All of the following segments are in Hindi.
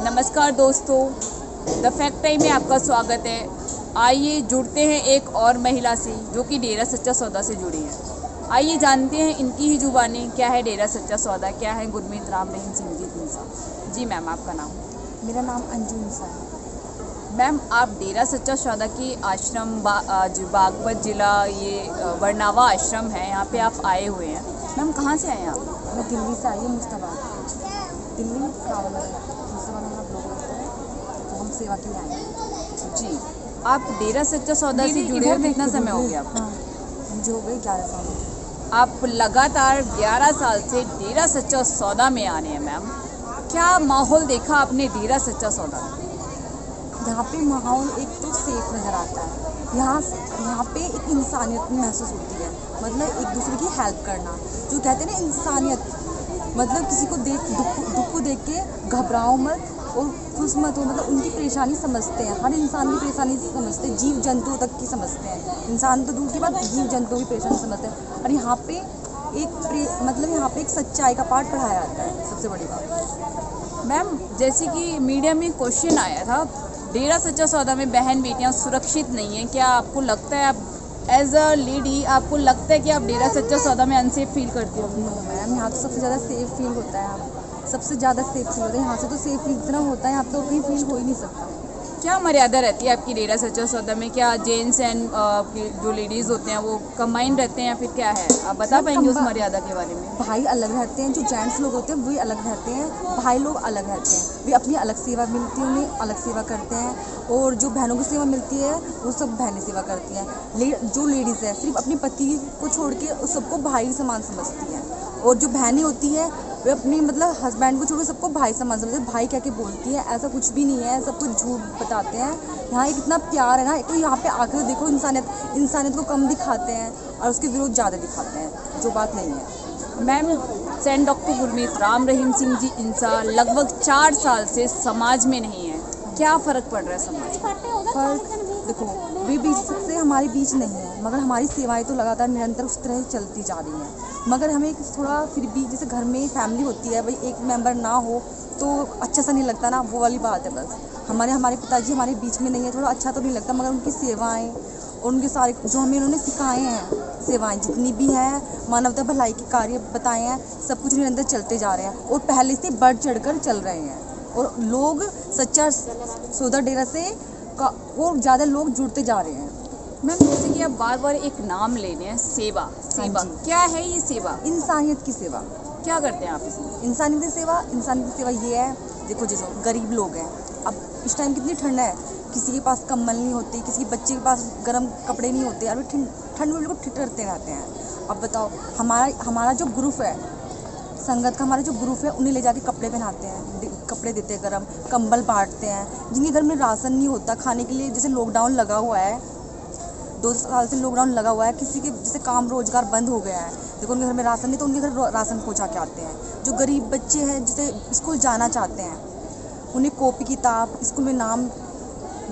नमस्कार दोस्तों, द फैक्ट टाइम में आपका स्वागत है। आइए जुड़ते हैं एक और महिला से जो कि डेरा सच्चा सौदा से जुड़ी है। आइए जानते हैं इनकी ही जुबानी क्या है डेरा सच्चा सौदा, क्या है गुरमीत राम रहीम सिंह जी इंसा। जी मैम, आपका नाम? मेरा नाम अंजू इंसा है। मैम, आप डेरा सच्चा सौदा की आश्रम बागपत जिला ये बरनावा आश्रम है, यहाँ पे आप आए हुए हैं। मैम, कहाँ से आए हैं आप? मैं दिल्ली से आई हूँ, मुश्ताबाद दिल्ली मुश्ताबाद में हम लोग रहते हैं, तो हम सेवा के लिए आए हैं। जी, आप डेरा सच्चा सौदा से जुड़े हुए कितना समय हो गया आपको? हाँ, मुझे हो गए 11 साल। आप लगातार 11 साल से डेरा सच्चा सौदा में आ रहे हैं। मैम, क्या माहौल देखा आपने डेरा सच्चा सौदा में? यहाँ पे माहौल एक तो सेफ नज़र आता है। यहाँ पे एक इंसानियत महसूस होती है, मतलब एक दूसरे की हेल्प करना, जो कहते हैं ना इंसानियत, मतलब किसी को दुख को देख के घबराओ मत और खुश मत हो, मतलब उनकी परेशानी समझते हैं, हर इंसान की परेशानी समझते हैं, जीव जंतु तक की समझते हैं, इंसान तो दूर की बात जीव जंतु की परेशानी समझते हैं। और यहाँ पे यहाँ पे एक सच्चाई का पाठ पढ़ाया जाता है, सबसे बड़ी बात। मैम, जैसे कि मीडिया में क्वेश्चन आया था, डेरा सच्चा सौदा में बहन बेटियां सुरक्षित नहीं हैं, क्या आपको लगता है, आप एज अ लेडी आपको लगता है कि आप डेरा सच्चा सौदा में अनसेफ फील करती हो? नो मैम, यहाँ तो सबसे ज़्यादा सेफ फील होता है, सबसे ज़्यादा सेफ फील होता है यहाँ से, तो सेफ इतना होता है, यहाँ तो कहीं फील हो ही नहीं सकता। क्या मर्यादा रहती है आपकी डेरा सच्चा सौदा में? क्या जेंट्स एंड जो लेडीज़ होते हैं वो कंबाइंड रहते हैं या फिर क्या है? आप बता पाएंगे उस मर्यादा के बारे में? भाई अलग रहते हैं, जो जेंट्स लोग होते हैं वही अलग रहते हैं, भाई लोग अलग रहते हैं, वे अपनी अलग सेवा मिलती है, उन्हें अलग सेवा करते हैं, और जो बहनों की सेवा मिलती है वो सब बहनें सेवा करती हैं। जो लेडीज़ है सिर्फ अपने पति को छोड़ के उस सबको भाई समान समझती हैं, और जो बहनें होती हैं वे अपनी मतलब हस्बैंड को छोड़ के सबको भाई समान समझते हैं, भाई कह के बोलती हैं। ऐसा कुछ भी नहीं है, सब कुछ झूठ बताते हैं। यहाँ एक इतना प्यार है ना, तो यहाँ पे आकर देखो इंसानियत को कम दिखाते हैं और उसके विरोध ज़्यादा दिखाते हैं, जो बात नहीं है। Ma'am, saint doctor Gurmeet Ram Rahim Singh ji Insan लगभग 4 साल से समाज में नहीं है, क्या फ़र्क पड़ रहा है समाज में? फर्क देखो, वे बीच से हमारे बीच नहीं है, मगर हमारी सेवाएं तो लगातार निरंतर उस तरह चलती जा रही हैं। मगर हमें थोड़ा फिर भी, जैसे घर में फैमिली होती है, भाई एक मेंबर ना हो तो अच्छा सा नहीं लगता ना, वो वाली बात है बस। हमारे पिताजी हमारे बीच में नहीं है, थोड़ा अच्छा तो नहीं लगता, मगर उनकी सेवाएँ और उनके सारे जो हमें उन्होंने सिखाए हैं, सेवाएं जितनी भी हैं, मानवता भलाई के कार्य बताए हैं, सब कुछ निरंतर चलते जा रहे हैं और पहले से बढ़ चढ़कर चल रहे हैं, और लोग सच्चा सौदा डेरा से और ज़्यादा लोग जुड़ते जा रहे हैं। मैम, जैसे कि आप बार बार एक नाम ले रहे हैं, सेवा। क्या है ये सेवा? इंसानियत की सेवा। क्या करते हैं आप इसमें? इंसानियत की सेवा ये है, देखो जैसे गरीब लोग हैं, अब इस टाइम कितनी ठंड है, किसी के पास कंबल नहीं होती, किसी बच्चे के पास गर्म कपड़े नहीं होते, और ठंड में लोग ठिठुरते रहते हैं। अब बताओ, हमारा जो ग्रुप है संगत का, हमारा जो ग्रुप है, उन्हें ले जाके कपड़े पहनाते हैं, कपड़े देते हैं, गर्म कंबल बांटते हैं। जिनके घर में राशन नहीं होता खाने के लिए, जैसे लॉकडाउन लगा हुआ है, 2 साल से लॉकडाउन लगा हुआ है, किसी के जैसे काम रोजगार बंद हो गया है, देखो उनके घर में राशन नहीं, तो उनके घर राशन पहुंचा के आते हैं। जो गरीब बच्चे हैं, जैसे स्कूल जाना चाहते हैं, उन्हें कॉपी किताब, स्कूल में नाम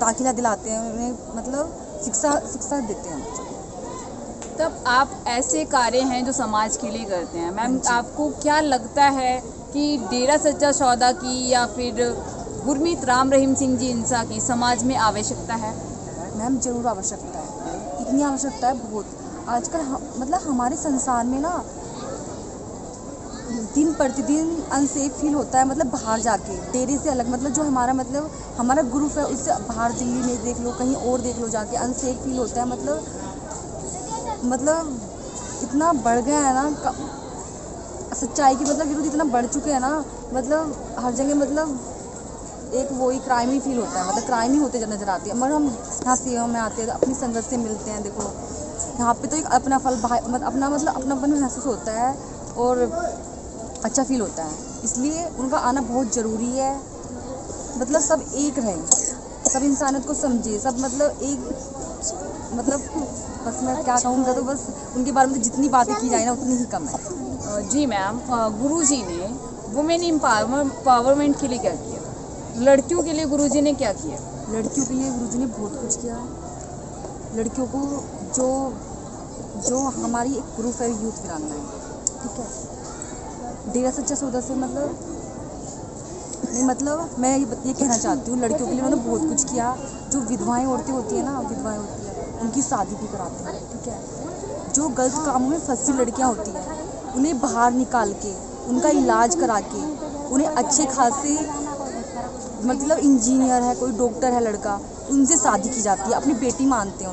दाखिला दिलाते हैं, उन्हें मतलब शिक्षा देते हैं। तब आप ऐसे कार्य हैं जो समाज के लिए करते हैं। मैम, आपको क्या लगता है कि डेरा सच्चा सौदा की या फिर गुरमीत राम रहीम सिंह जी इंसा की समाज में आवश्यकता है? मैम, जरूर आवश्यकता है, इतनी आवश्यकता है बहुत। आजकल मतलब हमारे संसार में ना दिन प्रतिदिन अनसेफ फील होता है, मतलब बाहर जाके डेरे से अलग, मतलब जो हमारा ग्रुप है उससे बाहर, दिल्ली में देख लो, कहीं और देख लो, जाके अनसेफ फील होता है। मतलब इतना बढ़ गया है ना, सच्चाई की विरोध इतना बढ़ चुके हैं ना, मतलब हर जगह एक वही क्राइम ही फील होता है, मतलब क्राइम ही होते नजर आते हैं। मगर हम यहाँ सेवा में आते हैं, अपनी संगत से मिलते हैं, देखो यहाँ पे तो एक अपना अपनापन महसूस होता है और अच्छा फील होता है, इसलिए उनका आना बहुत ज़रूरी है। मतलब सब एक रहें, सब इंसानियत को समझे, सब बस मैं क्या कहूँगा, तो बस उनके बारे में तो जितनी बातें की जाए ना उतनी ही कम है। जी मैम, गुरुजी ने वुमेन एम्पावरमेंट के लिए क्या किया? लड़कियों के लिए गुरुजी ने क्या किया? लड़कियों के लिए गुरुजी ने बहुत कुछ किया। लड़कियों को जो हमारी एक ग्रुप है यूथ वीरांगनाएं, ठीक है, डेरा सच्चा सौदा से मतलब नहीं, मतलब मैं ये कहना चाहती हूँ, लड़कियों के लिए उन्होंने बहुत कुछ किया। जो विधवाएं औरतें होती हैं ना, विधवाएं होती हैं, उनकी शादी भी कराते हैं, ठीक है। जो गलत कामों में फंसी लड़कियाँ होती हैं, उन्हें बाहर निकाल के, उनका इलाज करा के, उन्हें अच्छे खासे मतलब इंजीनियर है, कोई डॉक्टर है लड़का, उनसे शादी की जाती है। अपनी बेटी मानते हैं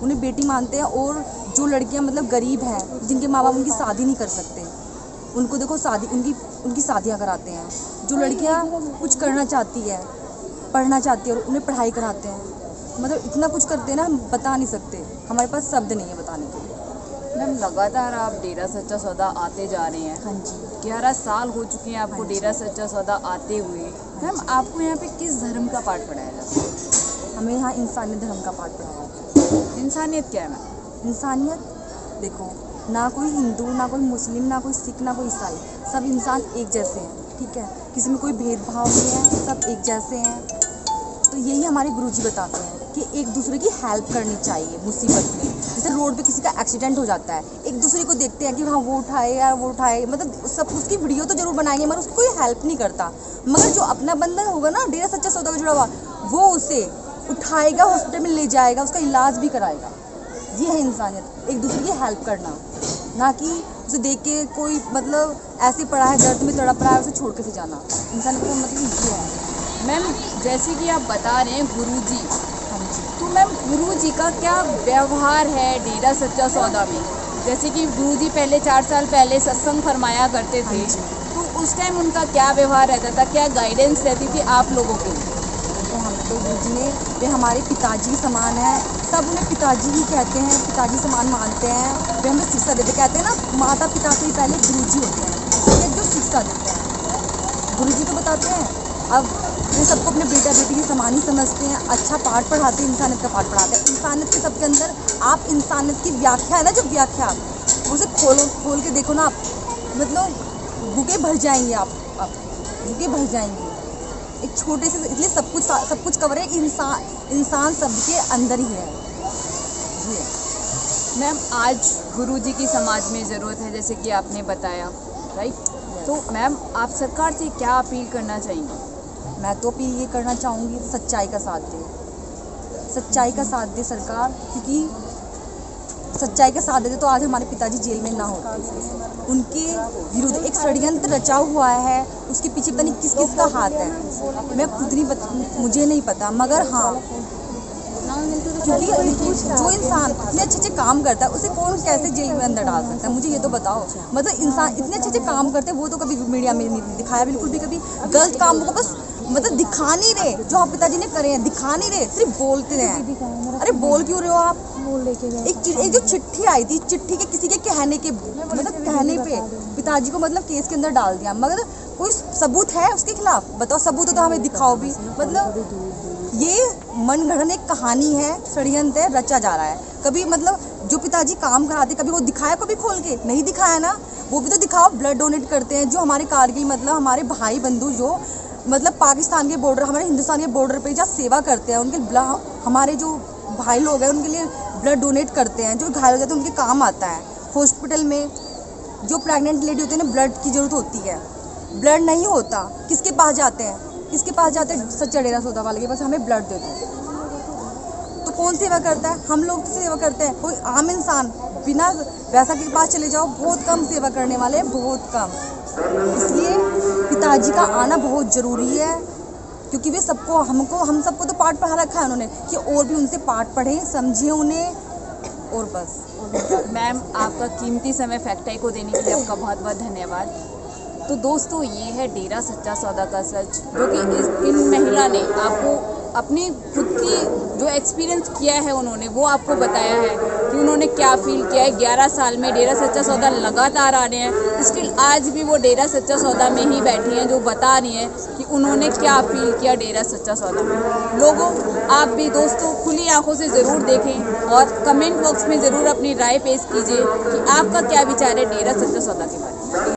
उन्हें बेटी मानते हैं। और जो लड़कियां मतलब गरीब हैं, जिनके माँ बाप उनकी शादी नहीं कर सकते, उनको देखो शादी उनकी शादियां कराते हैं। जो लड़कियां कुछ करना चाहती है, पढ़ना चाहती है, और उन्हें पढ़ाई कराते हैं। मतलब इतना कुछ करते हैं ना, हम बता नहीं सकते, हमारे पास शब्द नहीं है बताने के लिए। मैम लगातार आप डेरा सच्चा सौदा आते जा रहे हैं। हाँ जी। 11 साल हो चुके हैं आपको हाँ जी। डेरा सच्चा सौदा आते हुए। मैम आपको यहाँ पे किस धर्म का पाठ पढ़ाया जाता है? हमें यहाँ इंसानियत धर्म का पाठ पढ़ाया जाता है। इंसानियत क्या है मैम? इंसानियत देखो, ना कोई हिंदू, ना कोई मुस्लिम, ना कोई सिख, ना कोई ईसाई, सब इंसान एक जैसे हैं, ठीक है। किसी में कोई भेदभाव नहीं है, सब एक जैसे हैं। तो यही हमारे गुरुजी बताते हैं कि एक दूसरे की हेल्प करनी चाहिए मुसीबत में। जैसे रोड पे किसी का एक्सीडेंट हो जाता है, एक दूसरे को देखते हैं कि हाँ वो उठाए या वो उठाए, मतलब सब उसकी वीडियो तो जरूर बनाएंगे, मगर उसको कोई हेल्प नहीं करता। मगर जो अपना बंदा होगा ना, डेरा सच्चा सौदा का जुड़ा हुआ, वो उसे उठाएगा, हॉस्पिटल में ले जाएगा, उसका इलाज भी कराएगा। ये है इंसानियत, एक दूसरे की हेल्प करना, ना कि उसे देख के कोई मतलब ऐसे पड़ा है, दर्द में तड़प रहा है, उसे छोड़ के से जाना। इंसानियत का मतलब ये है। मैम जैसे कि आप बता रहे हैं गुरुजी, हाँ जी। तो मैम गुरुजी का क्या व्यवहार है डेरा सच्चा सौदा में? जैसे कि गुरुजी पहले 4 साल पहले सत्संग फरमाया करते थे, तो उस टाइम उनका क्या व्यवहार रहता था, क्या गाइडेंस रहती थी आप लोगों को? तो हम तो गुरुजी ने, वे हमारे पिताजी समान है, सब उन्हें पिताजी ही कहते हैं, पिताजी समान मानते हैं। वे हमें शिक्षा देते, कहते हैं ना माता पिता से ही पहले गुरुजी होते हैं, ये जो शिक्षा देते हैं। गुरुजी तो बताते हैं, अब वे सबको अपने बेटा बेटी के समान ही समझते हैं, अच्छा पाठ पढ़ाते हैं, इंसानियत का पाठ पढ़ाते हैं। इंसानियत के सबके अंदर आप इंसानियत की व्याख्या है ना, जो व्याख्या उसे खोल के देखो ना आप, मतलब भूखे भर जाएंगे आप भूखे भर जाएंगे। एक छोटे से, इसलिए सब कुछ कवर है। इंसान सबके अंदर ही है। जी मैम आज गुरुजी की समाज में ज़रूरत है, जैसे कि आपने बताया, राइट? तो मैम आप सरकार से क्या अपील करना चाहेंगी? मैं तो अपील ये करना चाहूँगी, सच्चाई का साथ दे, सच्चाई का साथ दे सरकार, क्योंकि सच्चाई का साथ देते तो आज हमारे पिताजी जेल में ना होते। उनके विरुद्ध एक षड्यंत्र रचा हुआ है, उसके पीछे पता नहीं किस किस का हाथ है, मैं खुद नहीं मुझे नहीं पता, मगर हाँ, क्योंकि जो इंसान इतने अच्छे काम करता है, उसे कौन कैसे जेल में अंदर डाल सकता है, मुझे ये तो बताओ। मतलब इंसान इतने अच्छे काम करते हैं, वो तो कभी मीडिया में नहीं दिखाया, बिल्कुल भी कभी गलत काम को बस मतलब दिखा नहीं रहे। जो आप पिताजी ने करे हैं दिखा नहीं रहे, सिर्फ बोलते रहे। अरे बोल क्यों रहे हो आप? एक जो चिट्ठी आई थी, चिट्ठी के किसी के कहने के मतलब कहने पे पिताजी को मतलब केस के अंदर डाल दिया, मगर कोई सबूत है उसके खिलाफ? बताओ, सबूत तो हमें दिखाओ भी। मतलब ये मनगढ़ंत एक कहानी है, षड्यंत्र है, रचा जा रहा है। कभी मतलब जो पिताजी काम कराते, कभी वो दिखाया, कभी खोल के नहीं दिखाया ना, वो भी तो दिखाओ। ब्लड डोनेट करते हैं, जो हमारे कारगिल मतलब हमारे भाई बंधु जो मतलब पाकिस्तान के बॉर्डर, हमारे हिंदुस्तान के बॉर्डर पे जहाँ सेवा करते हैं, उनके हमारे जो भाई लोग हैं उनके लिए ब्लड डोनेट करते हैं, जो घायल हो जाते हैं उनके काम आता है। हॉस्पिटल में जो प्रेग्नेंट लेडी होती है ना, ब्लड की ज़रूरत होती है, ब्लड नहीं होता, किसके पास जाते हैं? किसके पास जाते हैं? सच्चा डेरा सौदा वाले के पास, हमें ब्लड दे दो। तो कौन सेवा करता है? हम लोग तो सेवा करते हैं। कोई आम इंसान बिना वैसा के पास चले जाओ, बहुत कम सेवा करने वाले हैं, बहुत कम। इसलिए पिताजी का आना बहुत ज़रूरी है, क्योंकि वे सबको हम सबको तो पाठ पढ़ा रखा है उन्होंने, कि और भी उनसे पाठ पढ़ें, समझें उन्हें, और बस। मैम आपका कीमती समय फैक्ट को देने के लिए आपका बहुत बहुत धन्यवाद। तो दोस्तों, ये है डेरा सच्चा सौदा का सच, जो कि इन महिला ने आपको अपनी खुद की जो एक्सपीरियंस किया है उन्होंने, वो आपको बताया है कि उन्होंने क्या फील किया है। 11 साल में डेरा सच्चा सौदा लगातार आ रहे हैं, स्टिल आज भी वो डेरा सच्चा सौदा में ही बैठी हैं, जो बता रही हैं कि उन्होंने क्या फील किया डेरा सच्चा सौदा में। लोगों, आप भी दोस्तों खुली आंखों से ज़रूर देखें और कमेंट बॉक्स में ज़रूर अपनी राय पेश कीजिए कि आपका क्या विचार है डेरा सच्चा सौदा के बारे में।